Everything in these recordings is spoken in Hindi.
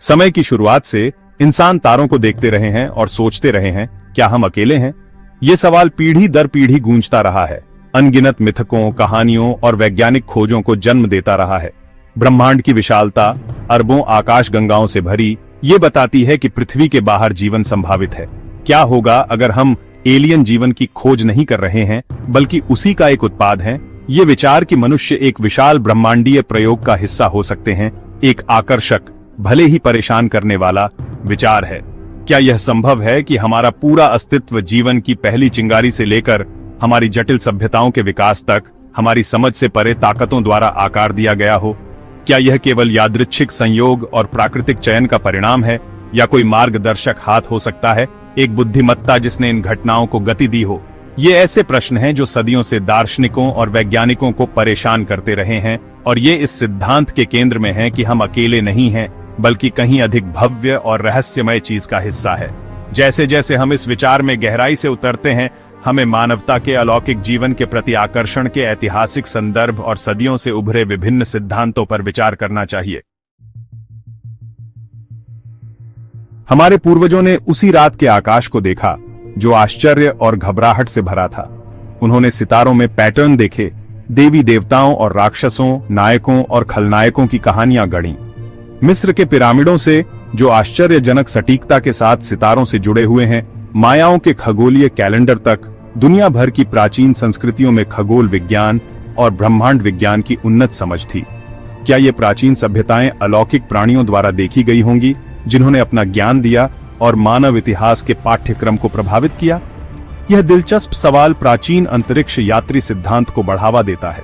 समय की शुरुआत से इंसान तारों को देखते रहे हैं और सोचते रहे हैं, क्या हम अकेले हैं? ये सवाल पीढ़ी दर पीढ़ी गूंजता रहा है, अनगिनत मिथकों, कहानियों और वैज्ञानिक खोजों को जन्म देता रहा है। ब्रह्मांड की विशालता, अरबों आकाशगंगाओं से भरी, ये बताती है कि पृथ्वी के बाहर जीवन संभावित है। क्या होगा अगर हम एलियन जीवन की खोज नहीं कर रहे हैं, बल्कि उसी का एक उत्पाद हैं? ये विचार कि मनुष्य एक विशाल ब्रह्मांडीय प्रयोग का हिस्सा हो सकते हैं, एक आकर्षक, भले ही परेशान करने वाला विचार है। क्या यह संभव है कि हमारा पूरा अस्तित्व जीवन की पहली चिंगारी से लेकर हमारी जटिल सभ्यताओं के विकास तक हमारी समझ से परे ताकतों द्वारा आकार दिया गया हो? क्या यह केवल यादृच्छिक संयोग और प्राकृतिक चयन का परिणाम है, या कोई मार्गदर्शक हाथ हो सकता है, एक बुद्धिमत्ता जिसने इन घटनाओं को गति दी हो? ये ऐसे प्रश्न हैं जो सदियों से दार्शनिकों और वैज्ञानिकों को परेशान करते रहे हैं, और ये इस सिद्धांत के केंद्र में हैं कि हम अकेले नहीं हैं, बल्कि कहीं अधिक भव्य और रहस्यमय चीज का हिस्सा है। जैसे जैसे हम इस विचार में गहराई से उतरते हैं, हमें मानवता के अलौकिक जीवन के प्रति आकर्षण के ऐतिहासिक संदर्भ और सदियों से उभरे विभिन्न सिद्धांतों पर विचार करना चाहिए। हमारे पूर्वजों ने उसी रात के आकाश को देखा जो आश्चर्य और घबराहट से भरा था। उन्होंने सितारों में पैटर्न देखे, देवी देवताओं और राक्षसों, नायकों और खलनायकों की कहानियां गढ़ीं। मिस्र के पिरामिडों से, जो आश्चर्यजनक सटीकता के साथ सितारों से जुड़े हुए हैं, मायाओं के खगोलीय कैलेंडर तक, दुनिया भर की प्राचीन संस्कृतियों में खगोल विज्ञान और ब्रह्मांड विज्ञान की उन्नत समझ थी। क्या ये प्राचीन सभ्यताएं अलौकिक प्राणियों द्वारा देखी गई होंगी, जिन्होंने अपना ज्ञान दिया और मानव इतिहास के पाठ्यक्रम को प्रभावित किया? यह दिलचस्प सवाल प्राचीन अंतरिक्ष यात्री सिद्धांत को बढ़ावा देता है,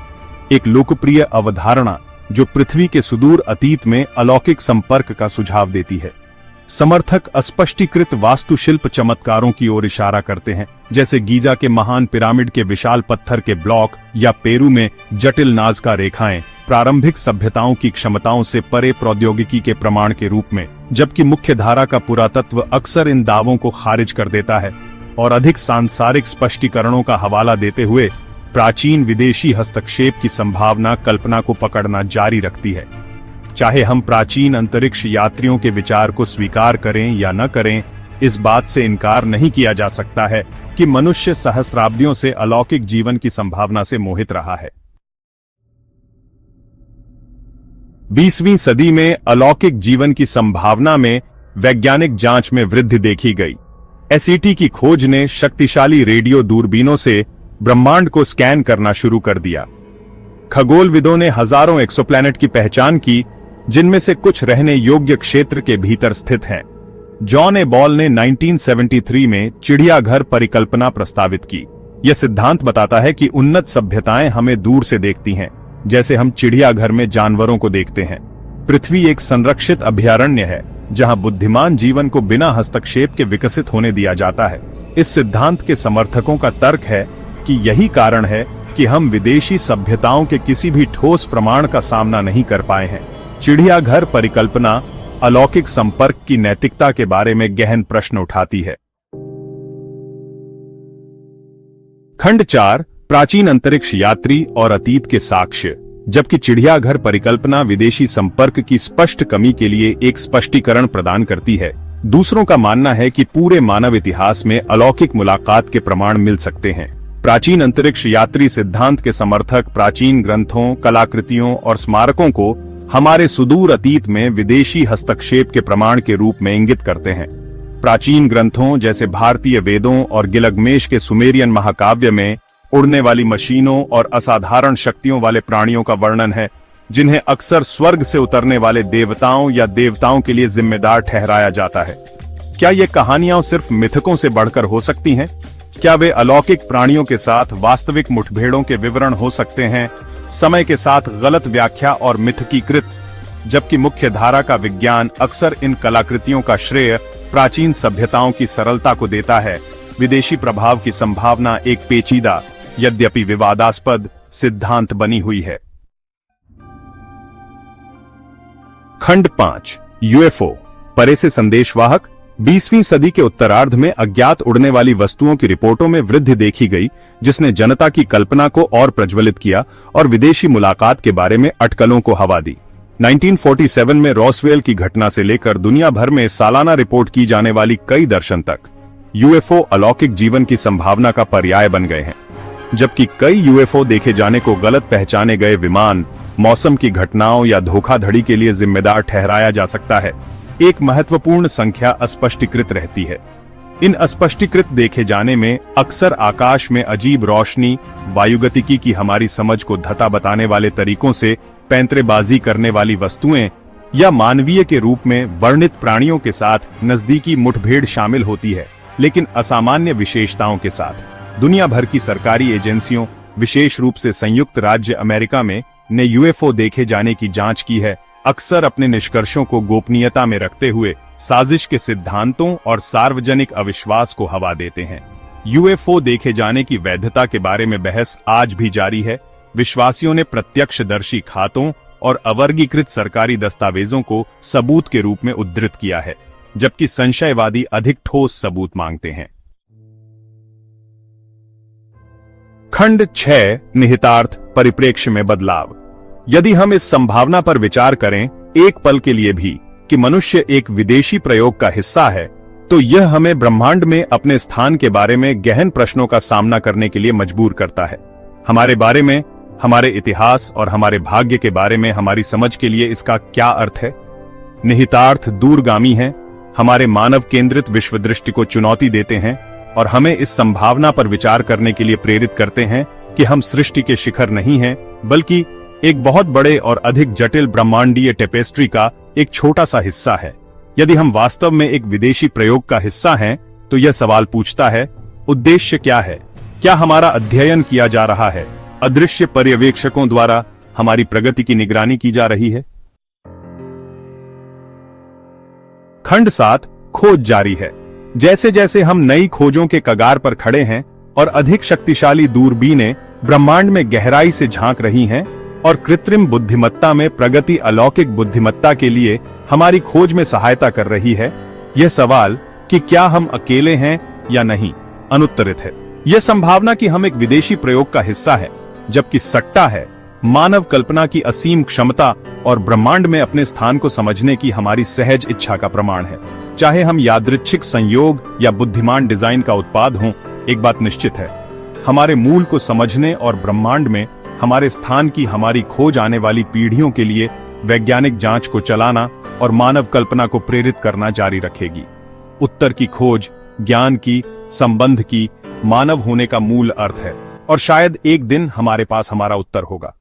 एक लोकप्रिय अवधारणा जो पृथ्वी के सुदूर अतीत में अलौकिक संपर्क का सुझाव देती है। समर्थक अस्पष्टीकृत वास्तुशिल्प चमत्कारों की ओर इशारा करते हैं, जैसे गीजा के महान पिरामिड के विशाल पत्थर के ब्लॉक या पेरू में जटिल नाज़का रेखाएं प्रारंभिक सभ्यताओं की क्षमताओं से परे प्रौद्योगिकी के प्रमाण के रूप में, जबकि मुख्य धारा का पुरातत्व अक्सर इन दावों को खारिज कर देता है और अधिक सांसारिक स्पष्टीकरणों का हवाला देते हुए प्राचीन विदेशी हस्तक्षेप की संभावना कल्पना को पकड़ना जारी रखती है। चाहे हम प्राचीन अंतरिक्ष यात्रियों के विचार को स्वीकार करें या न करें, इस बात से इनकार नहीं किया जा सकता है कि मनुष्य सहस्राब्दियों से अलौकिक जीवन की संभावना से मोहित रहा है। 20वीं सदी में अलौकिक जीवन की संभावना में वैज्ञानिक जांच में वृद्धि देखी गई। एसईटी की खोज ने शक्तिशाली रेडियो दूरबीनों से ब्रह्मांड को स्कैन करना शुरू कर दिया। खगोलविदों ने हजारों एक्सोप्लैनेट की पहचान की, जिनमें से कुछ रहने योग्य क्षेत्र के भीतर स्थित हैं। जॉन ए बॉल ने 1973 में चिड़ियाघर परिकल्पना प्रस्तावित की। यह सिद्धांत बताता है कि उन्नत सभ्यताएं हमें दूर से देखती हैं, जैसे हम चिड़ियाघर में जानवरों को देखते हैं। पृथ्वी एक संरक्षित अभयारण्य है, जहां बुद्धिमान जीवन को बिना हस्तक्षेप के विकसित होने दिया जाता है। इस सिद्धांत के समर्थकों का तर्क है कि यही कारण है कि हम विदेशी सभ्यताओं के किसी भी ठोस प्रमाण का सामना नहीं कर पाए हैं। चिड़ियाघर परिकल्पना अलौकिक संपर्क की नैतिकता के बारे में गहन प्रश्न उठाती है। खंड 4, प्राचीन अंतरिक्ष यात्री और अतीत के साक्ष्य। जबकि चिड़ियाघर परिकल्पना विदेशी संपर्क की स्पष्ट कमी के लिए एक स्पष्टीकरण प्रदान करती है, दूसरों का मानना है कि पूरे मानव इतिहास में अलौकिक मुलाकात के प्रमाण मिल सकते हैं। प्राचीन अंतरिक्ष यात्री सिद्धांत के समर्थक प्राचीन ग्रंथों, कलाकृतियों और स्मारकों को हमारे सुदूर अतीत में विदेशी हस्तक्षेप के प्रमाण के रूप में इंगित करते हैं। प्राचीन ग्रंथों जैसे भारतीय वेदों और गिलगमेश के सुमेरियन महाकाव्य में उड़ने वाली मशीनों और असाधारण शक्तियों वाले प्राणियों का वर्णन है, जिन्हें अक्सर स्वर्ग से उतरने वाले देवताओं या देवताओं के लिए जिम्मेदार ठहराया जाता है। क्या ये कहानियां सिर्फ मिथकों से बढ़कर हो सकती हैं? क्या वे अलौकिक प्राणियों के साथ वास्तविक मुठभेड़ों के विवरण हो सकते हैं, समय के साथ गलत व्याख्या और मिथकीकृत, जबकि मुख्य धारा का विज्ञान अक्सर इन कलाकृतियों का श्रेय प्राचीन सभ्यताओं की सरलता को देता है। विदेशी प्रभाव की संभावना एक पेचीदा, यद्यपि विवादास्पद सिद्धांत बनी हुई है। खंड 5, यूएफओ, परे से संदेशवाहक। 20वीं सदी के उत्तरार्ध में अज्ञात उड़ने वाली वस्तुओं की रिपोर्टों में वृद्धि देखी गई, जिसने जनता की कल्पना को और प्रज्वलित किया और विदेशी मुलाकात के बारे में अटकलों को हवा दी। 1947 में रॉसवेल की घटना से लेकर दुनिया भर में सालाना रिपोर्ट की जाने वाली कई दर्शन तक यूएफओ अलौकिक जीवन की संभावना का पर्याय बन गए हैं। जबकि कई यूएफओ देखे जाने को गलत पहचाने गए विमान, मौसम की घटनाओं या धोखाधड़ी के लिए जिम्मेदार ठहराया जा सकता है, एक महत्वपूर्ण संख्या अस्पष्टीकृत रहती है। इन अस्पष्टीकृत देखे जाने में अक्सर आकाश में अजीब रोशनी, वायुगतिकी की हमारी समझ को धता बताने वाले तरीकों से पैंतरेबाजी करने वाली वस्तुएं या मानवीय के रूप में वर्णित प्राणियों के साथ नजदीकी मुठभेड़ शामिल होती है, लेकिन असामान्य विशेषताओं के साथ। दुनिया भर की सरकारी एजेंसियों, विशेष रूप से संयुक्त राज्य अमेरिका में, ने यूएफओ देखे जाने की जांच की है, अक्सर अपने निष्कर्षों को गोपनीयता में रखते हुए साजिश के सिद्धांतों और सार्वजनिक अविश्वास को हवा देते हैं। यूएफओ देखे जाने की वैधता के बारे में बहस आज भी जारी है। विश्वासियों ने प्रत्यक्षदर्शी खातों और अवर्गीकृत सरकारी दस्तावेजों को सबूत के रूप में उद्धृत किया है, जबकि संशयवादी अधिक ठोस सबूत मांगते हैं। खंड 6 निहितार्थ परिप्रेक्ष्य में बदलाव। यदि हम इस संभावना पर विचार करें एक पल के लिए भी कि मनुष्य एक विदेशी प्रयोग का हिस्सा है, तो यह हमें ब्रह्मांड में अपने स्थान के बारे में गहन प्रश्नों का सामना करने के लिए मजबूर करता है। हमारे बारे में, हमारे इतिहास और हमारे भाग्य के बारे में हमारी समझ के लिए इसका क्या अर्थ है? निहितार्थ दूरगामी हैं, हमारे मानव केंद्रित विश्व दृष्टि को चुनौती देते हैं और हमें इस संभावना पर विचार करने के लिए प्रेरित करते हैं कि हम सृष्टि के शिखर नहीं हैं, बल्कि एक बहुत बड़े और अधिक जटिल ब्रह्मांडीय टेपेस्ट्री का एक छोटा सा हिस्सा है। यदि हम वास्तव में एक विदेशी प्रयोग का हिस्सा हैं, तो यह सवाल पूछता है, उद्देश्य क्या है? क्या हमारा अध्ययन किया जा रहा है? अदृश्य पर्यवेक्षकों द्वारा हमारी प्रगति की निगरानी की जा रही है? खंड 7 खोज जारी है। जैसे जैसे हम नई खोजों के कगार पर खड़े हैं और अधिक शक्तिशाली दूरबीनें ब्रह्मांड में गहराई से झांक रही हैं और कृत्रिम बुद्धिमत्ता में प्रगति अलौकिक बुद्धिमत्ता के लिए हमारी खोज में सहायता कर रही है, यह सवाल कि क्या हम अकेले हैं या नहीं अनुत्तरित है। यह संभावना कि हम एक विदेशी प्रयोग का हिस्सा है, जबकि सट्टा है, मानव कल्पना की असीम क्षमता और ब्रह्मांड में अपने स्थान को समझने की हमारी सहज इच्छा का प्रमाण है। चाहे हम यादृच्छिक संयोग या बुद्धिमान डिजाइन का उत्पाद हों, एक बात निश्चित है, हमारे मूल को समझने और ब्रह्मांड में हमारे स्थान की हमारी खोज आने वाली पीढ़ियों के लिए वैज्ञानिक जांच को चलाना और मानव कल्पना को प्रेरित करना जारी रखेगी। उत्तर की खोज ज्ञान की, संबंध की, मानव होने का मूल अर्थ है, और शायद एक दिन हमारे पास हमारा उत्तर होगा।